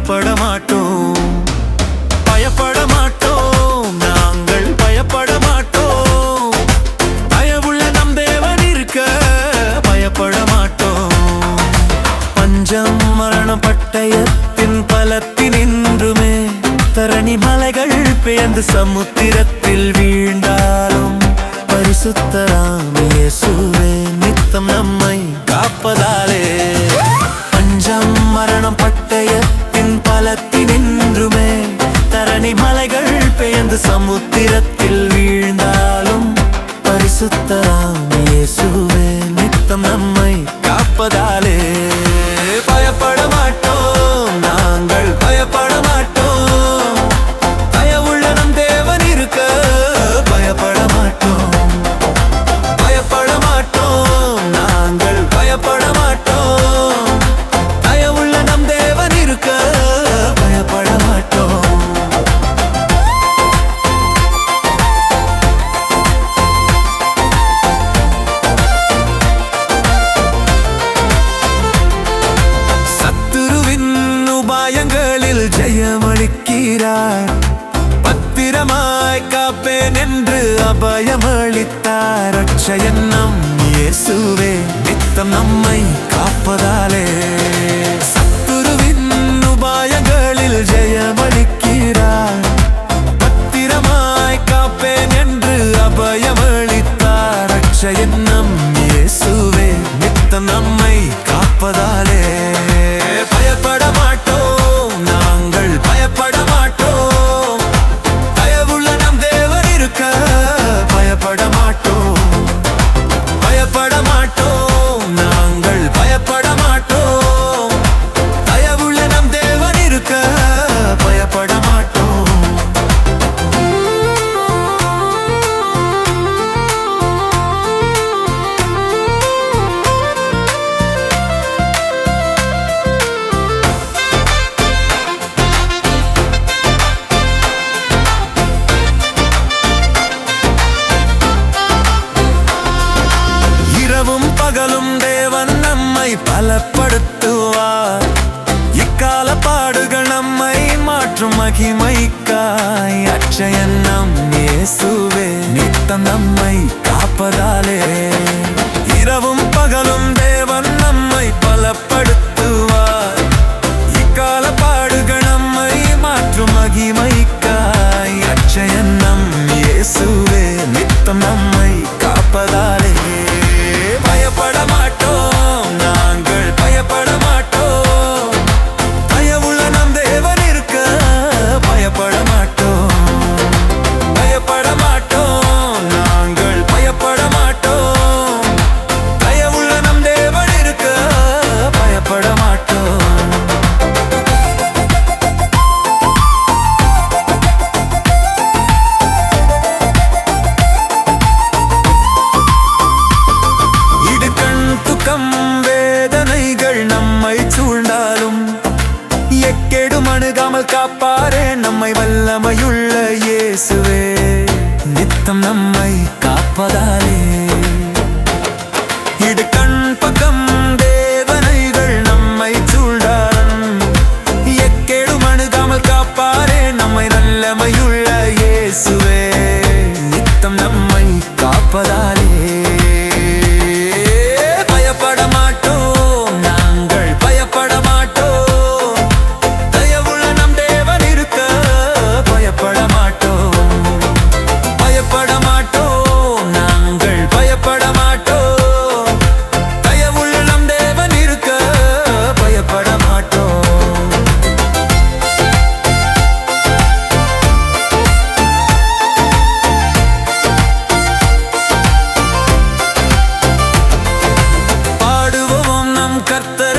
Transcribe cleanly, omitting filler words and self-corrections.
பயப்பட மாட்டோம், பயப்பட மாட்டோம், நாங்கள் பயப்பட மாட்டோம். பயவுள்ள நம் தேவன் இருக்க பயப்பட மாட்டோம். பஞ்சம் மரணம் பட்டயத்தின் பலத்தினின்றுமே தரணி மலைகள் பெயர்ந்து சமுத்திரத்தில் வீழ்ந்தாலும் பரிசுத்தராம் இயேசுவே நித்தம் நம்மை காப்பதாலே. பஞ்சம் மரணம் பட்டயத்தின் பலத்தினின்றுமே தரணி மலைகள் பெயர்ந்து சமுத்திரத்தில் வீழ்ந்தாலும் பரிசுத்தராம் இயேசுவே நித்தம் நம்மை காப்பதாலே. பயப்பட மாட்டோம், நாங்கள் பயப்பட மாட்டோம். பயவுள்ள நம் தேவன் இருக்க பயப்பட மாட்டோம், பயப்பட மாட்டோம், நாங்கள் பயப்பட மாட்டோம். பயவுள்ள நம் தேவன் இருக்க பயப்பட மாட்டோம். சத்துருவின் உபாயங்களில் ஜெயமளிக்கிறார், பத்திரமாய் காப்பேன் என்று அபயமளித்தார். ரட்சகன் நம் இயேசுவே நித்தம் நம்மை காப்பதாலே. சத்துருவின் உபாயங்களில் ஜெயமளிக்கிறார், பத்திரமாய் காப்பேன் என்று அபயமளித்தார். ரட்சகன் நம் இயேசுவே நித்தம் நம்மை காப்பதாலே. பயப்பட மாட்டோம், நாங்கள் பயப்பட மாட்டோம். பயவுள்ள நம் தேவன் இருக்க பயப்பட மாட்டோம், பயப்பட மாட்டோம், நாங்கள் பயப்பட மாட்டோம். பயவுள்ள நம் தேவன் இருக்க பயப்பட மாட்டோம். இரவும் பகலும் தேவன் நம்மை பலப்படுத்துவார். இக்கால பாடுகள் நம்மை மாற்றும் மகிமைக்காய். அட்சயன் நம் இயேசுவே நித்தம் நம்மை காப்பதாலே. இரவும் பகலும் தேவன் நம்மை பலப்படுத்துவார். இக்கால பாடுகள் நம்மை மாற்றும் மகிமைக்காய். அட்சயன் நம் இயேசுவே நித்தம் நம்மை காப்பதாலே. பயப்பட மாட்டோம், நாங்கள் பயப்பட மாட்டோம். பயவுள்ள நம் தேவன் இருக்க பயப்பட மாட்டோம், பயப்பட மாட்டோம், நாங்கள் பயப்பட மாட்டோம். பயவுள்ள நம் தேவன் இருக்க பயப்பட மாட்டோம். துக்கம் வேதனைகள் நம்மை சூழ்ந்தாலும் எக்கேடும் அணுகாமல் காப்பாரே நம்மை. வல்லமையுள்ள இயேசுவே நித்தம் நம்மை காப்பதாலே. இடுக்கண் பக்கம் வேதனைகள் நம்மை சூழ்ந்தாலும் எக்கேடும் அணுகாமல் காப்பாரே நம்மை. வல்லமையுள்ள இயேசுவே நித்தம் நம்மை காப்பதாலே. பயப்பட மாட்டோம், நாங்கள் பயப்பட மாட்டோம். தயவுள்ள நம் தேவன் இருக்க பயப்பட மாட்டோம், பயப்பட மாட்டோம், நாங்கள் பயப்பட மாட்டோம். தயவுள்ள நம் தேவன் இருக்க பயப்பட மாட்டோம். பாடுவோம் நம் கர்த்தர்